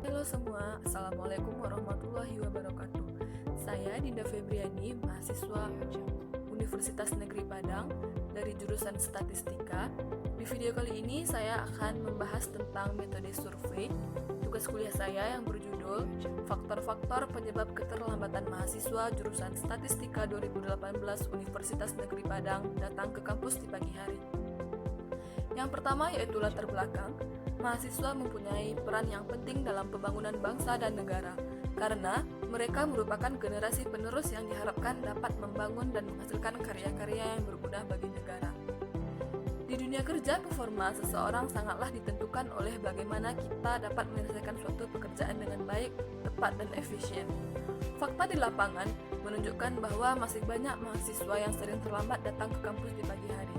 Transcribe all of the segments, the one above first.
Halo semua, Assalamualaikum warahmatullahi wabarakatuh. Saya Dinda Febriani, mahasiswa Universitas Negeri Padang dari jurusan Statistika. Di video kali ini saya akan membahas tentang metode survei. Tugas kuliah saya yang berjudul Faktor-faktor penyebab keterlambatan mahasiswa jurusan Statistika 2018 Universitas Negeri Padang datang ke kampus di pagi hari. Yang pertama yaitu latar belakang. Mahasiswa mempunyai peran yang penting dalam pembangunan bangsa dan negara, karena mereka merupakan generasi penerus yang diharapkan dapat membangun dan menghasilkan karya-karya yang berguna bagi negara. Di dunia kerja, performa seseorang sangatlah ditentukan oleh bagaimana kita dapat menyelesaikan suatu pekerjaan dengan baik, tepat, dan efisien. Fakta di lapangan menunjukkan bahwa masih banyak mahasiswa yang sering terlambat datang ke kampus di pagi hari.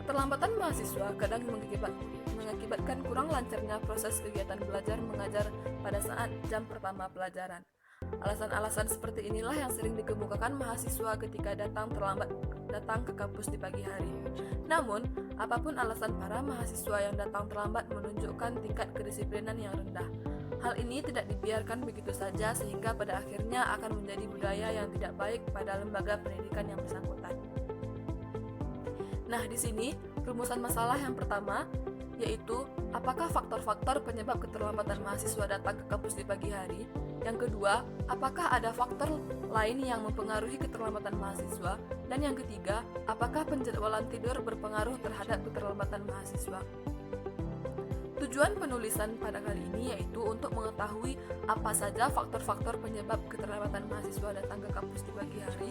Keterlambatan mahasiswa kadang mengakibatkan kurang lancarnya proses kegiatan belajar mengajar pada saat jam pertama pelajaran. Alasan-alasan seperti inilah yang sering dikemukakan mahasiswa ketika datang ke kampus di pagi hari. Namun, apapun alasan para mahasiswa yang datang terlambat menunjukkan tingkat kedisiplinan yang rendah. Hal ini tidak dibiarkan begitu saja sehingga pada akhirnya akan menjadi budaya yang tidak baik pada lembaga pendidikan yang bersangkutan. Nah, di sini rumusan masalah yang pertama yaitu apakah faktor-faktor penyebab keterlambatan mahasiswa datang ke kampus di pagi hari? Yang kedua, apakah ada faktor lain yang mempengaruhi keterlambatan mahasiswa? Dan yang ketiga, apakah penjadwalan tidur berpengaruh terhadap keterlambatan mahasiswa? Tujuan penulisan pada kali ini yaitu untuk mengetahui apa saja faktor-faktor penyebab keterlambatan mahasiswa datang ke kampus di pagi hari.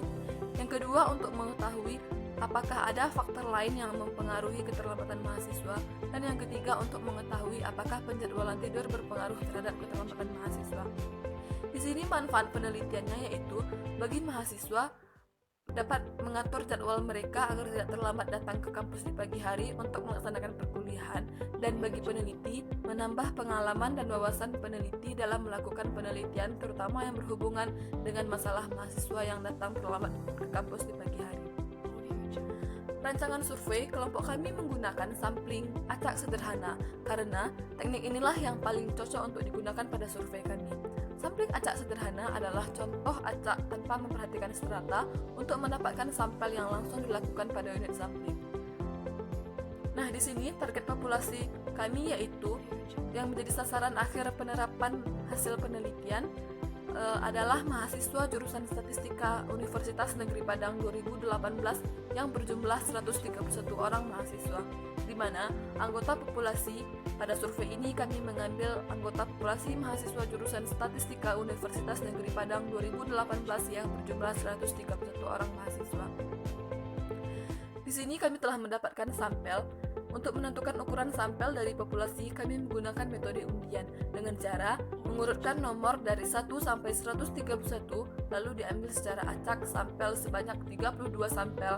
Yang kedua, untuk mengetahui apakah ada faktor lain yang mempengaruhi keterlambatan mahasiswa, dan yang ketiga untuk mengetahui apakah penjadwalan tidur berpengaruh terhadap keterlambatan mahasiswa. Di sini manfaat penelitiannya yaitu bagi mahasiswa dapat mengatur jadwal mereka agar tidak terlambat datang ke kampus di pagi hari untuk melaksanakan perkuliahan, dan bagi peneliti menambah pengalaman dan wawasan peneliti dalam melakukan penelitian terutama yang berhubungan dengan masalah mahasiswa yang datang terlambat ke kampus di pagi hari. Rancangan survei, kelompok kami menggunakan sampling acak sederhana karena teknik inilah yang paling cocok untuk digunakan pada survei kami. Sampling acak sederhana adalah contoh acak tanpa memperhatikan strata untuk mendapatkan sampel yang langsung dilakukan pada unit sampling. Nah, di sini target populasi kami yaitu yang menjadi sasaran akhir penerapan hasil penelitian adalah mahasiswa jurusan Statistika Universitas Negeri Padang 2018 yang berjumlah 131 orang mahasiswa, di mana anggota populasi pada survei ini kami mengambil anggota populasi mahasiswa jurusan Statistika Universitas Negeri Padang 2018 yang berjumlah 131 orang mahasiswa. Di sini kami telah mendapatkan sampel. Untuk menentukan ukuran sampel dari populasi, kami menggunakan metode undian dengan cara mengurutkan nomor dari 1 sampai 131 lalu diambil secara acak sampel sebanyak 32 sampel.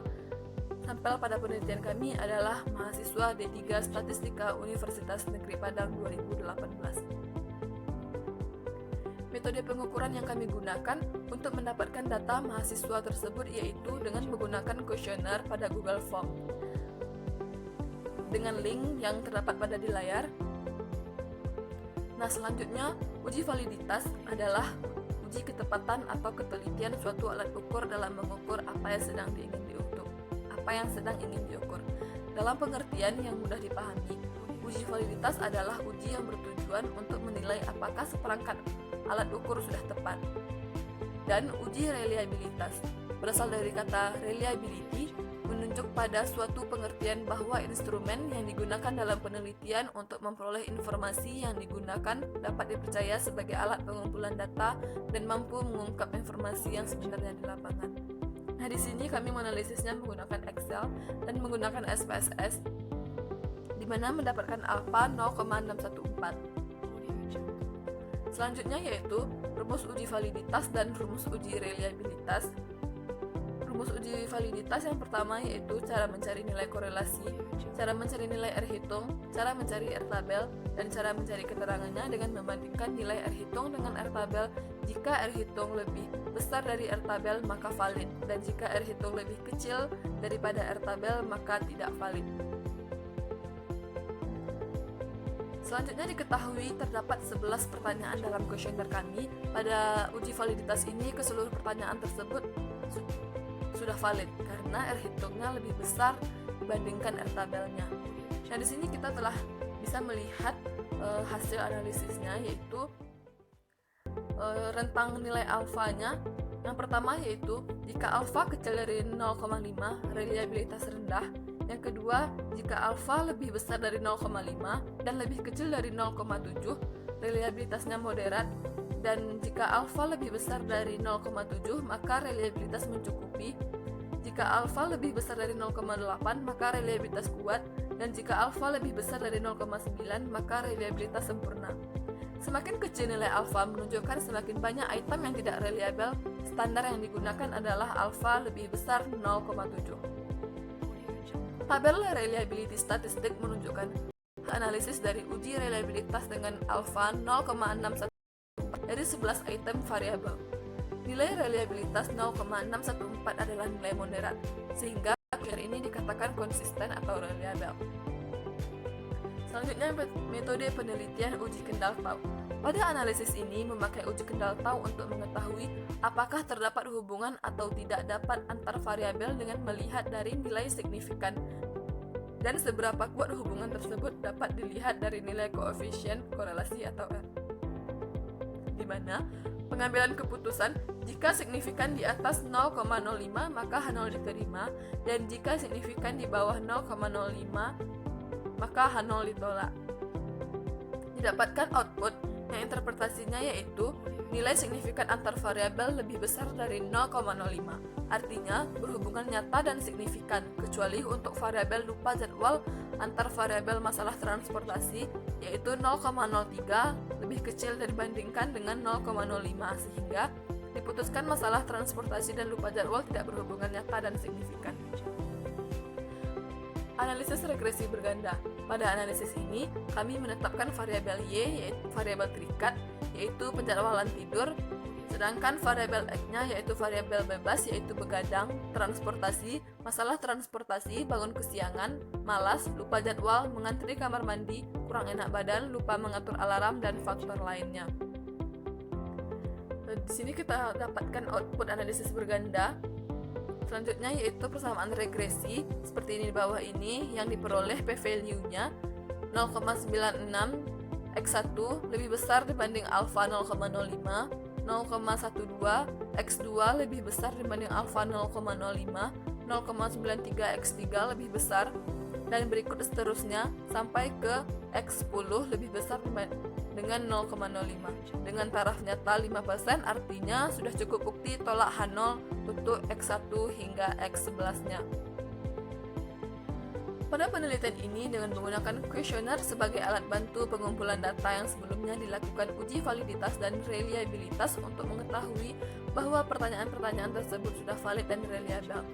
Sampel pada penelitian kami adalah mahasiswa D3 Statistika Universitas Negeri Padang 2018. Metode pengukuran yang kami gunakan untuk mendapatkan data mahasiswa tersebut yaitu dengan menggunakan kuesioner pada Google Form dengan link yang terdapat pada di layar. Nah, selanjutnya, uji validitas adalah uji ketepatan atau ketelitian suatu alat ukur dalam mengukur apa yang sedang ingin diukur. Dalam pengertian yang mudah dipahami, uji validitas adalah uji yang bertujuan untuk menilai apakah seperangkat alat ukur sudah tepat. Dan uji reliabilitas berasal dari kata reliability, menunjuk pada suatu pengertian bahwa instrumen yang digunakan dalam penelitian untuk memperoleh informasi yang digunakan dapat dipercaya sebagai alat pengumpulan data dan mampu mengungkap informasi yang sebenarnya di lapangan. Nah, di sini kami menganalisisnya menggunakan Excel dan menggunakan SPSS, di mana mendapatkan alfa 0,614. Selanjutnya yaitu rumus uji validitas dan rumus uji reliabilitas. Rumus uji validitas yang pertama yaitu cara mencari nilai korelasi, cara mencari nilai R hitung, cara mencari R tabel, dan cara mencari keterangannya dengan membandingkan nilai R hitung dengan R tabel. Jika R hitung lebih besar dari R tabel maka valid, dan jika R hitung lebih kecil daripada R tabel maka tidak valid. Selanjutnya diketahui terdapat 11 pertanyaan dalam kuesioner kami. Pada uji validitas ini keseluruhan pertanyaan tersebut sudah valid karena R hitungnya lebih besar dibandingkan R tabelnya. Nah, di sini kita telah bisa melihat hasil analisisnya, yaitu rentang nilai alfanya. Yang pertama yaitu jika alfa kecil dari 0,5 reliabilitas rendah. Yang kedua, jika alfa lebih besar dari 0,5 dan lebih kecil dari 0,7 reliabilitasnya moderat. Dan jika alfa lebih besar dari 0,7 maka reliabilitas mencukupi. Jika alfa lebih besar dari 0,8 maka reliabilitas kuat, dan jika alfa lebih besar dari 0,9 maka reliabilitas sempurna. Semakin kecil nilai alfa menunjukkan semakin banyak item yang tidak reliable. Standar yang digunakan adalah alfa lebih besar 0,7. Tabel reliability statistik menunjukkan analisis dari uji reliabilitas dengan alfa 0,614 dari 11 item variabel. Nilai reliabilitas 0,614 adalah nilai moderat, sehingga kuesioner ini dikatakan konsisten atau reliable. Selanjutnya, metode penelitian uji kendal tau. Pada analisis ini memakai uji kendal tau untuk mengetahui apakah terdapat hubungan atau tidak dapat antar variabel dengan melihat dari nilai signifikan, dan seberapa kuat hubungan tersebut dapat dilihat dari nilai koefisien korelasi atau R, di mana pengambilan keputusan jika signifikan di atas 0,05 maka H0 diterima, dan jika signifikan di bawah 0,05 maka H0 ditolak. Didapatkan output yang interpretasinya yaitu nilai signifikan antar variabel lebih besar dari 0,05. Artinya berhubungan nyata dan signifikan, kecuali untuk variabel lupa jadwal antar variabel masalah transportasi yaitu 0,03 lebih kecil dibandingkan dengan 0,05, sehingga diputuskan masalah transportasi dan lupa jadwal tidak berhubungan nyata dan signifikan. Analisis regresi berganda. Pada analisis ini, kami menetapkan variabel Y, yaitu variabel terikat, yaitu penjadwalan tidur, sedangkan variabel X-nya yaitu variabel bebas, yaitu begadang, transportasi, masalah transportasi, bangun kesiangan, malas, lupa jadwal, mengantri kamar mandi, kurang enak badan, lupa mengatur alarm, dan faktor lainnya. Di sini kita dapatkan output analisis berganda. Selanjutnya yaitu persamaan regresi seperti ini di bawah ini, yang diperoleh p-value-nya 0,96 x1 lebih besar dibanding alfa 0,05, 0,12 x2 lebih besar dibanding alfa 0,05, 0,93 x3 lebih besar, dan berikut seterusnya sampai ke x10 lebih besar dengan 0,05. Dengan taraf nyata 5%, artinya sudah cukup bukti tolak H0 untuk X1 hingga X11-nya. Pada penelitian ini dengan menggunakan kuesioner sebagai alat bantu pengumpulan data yang sebelumnya dilakukan uji validitas dan reliabilitas untuk mengetahui bahwa pertanyaan-pertanyaan tersebut sudah valid dan reliable.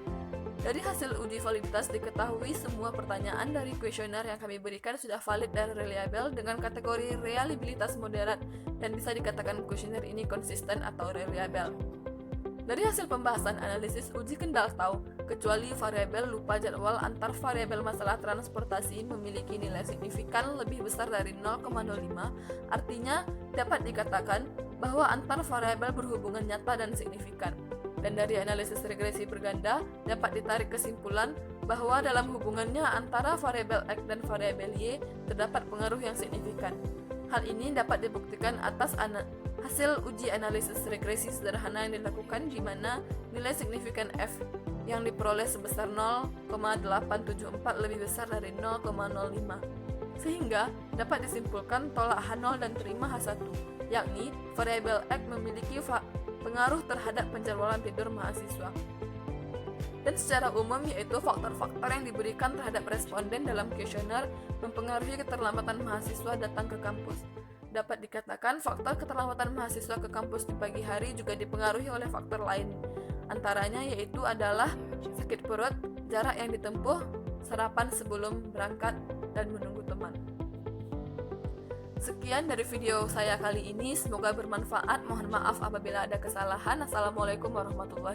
Dari hasil uji validitas diketahui semua pertanyaan dari kuesioner yang kami berikan sudah valid dan reliable dengan kategori reliabilitas moderat, dan bisa dikatakan kuesioner ini konsisten atau reliable. Dari hasil pembahasan analisis uji kendal tau, kecuali variabel lupa jadwal antar variabel masalah transportasi memiliki nilai signifikan lebih besar dari 0,05, artinya dapat dikatakan bahwa antar variabel berhubungan nyata dan signifikan. Dan dari analisis regresi berganda dapat ditarik kesimpulan bahwa dalam hubungannya antara variabel X dan variabel Y terdapat pengaruh yang signifikan. Hal ini dapat dibuktikan atas hasil uji analisis regresi sederhana yang dilakukan, di mana nilai signifikan F yang diperoleh sebesar 0,874 lebih besar dari 0,05, sehingga dapat disimpulkan tolak H0 dan terima H1, yakni variabel X memiliki pengaruh terhadap penjadwalan tidur mahasiswa. Dan secara umum yaitu faktor-faktor yang diberikan terhadap responden dalam kuesioner mempengaruhi keterlambatan mahasiswa datang ke kampus. Dapat dikatakan faktor keterlambatan mahasiswa ke kampus di pagi hari juga dipengaruhi oleh faktor lain. Antaranya yaitu adalah sakit perut, jarak yang ditempuh, sarapan sebelum berangkat, dan menunggu teman. Sekian dari video saya kali ini, semoga bermanfaat. Mohon maaf apabila ada kesalahan. Assalamualaikum warahmatullahi wabarakatuh.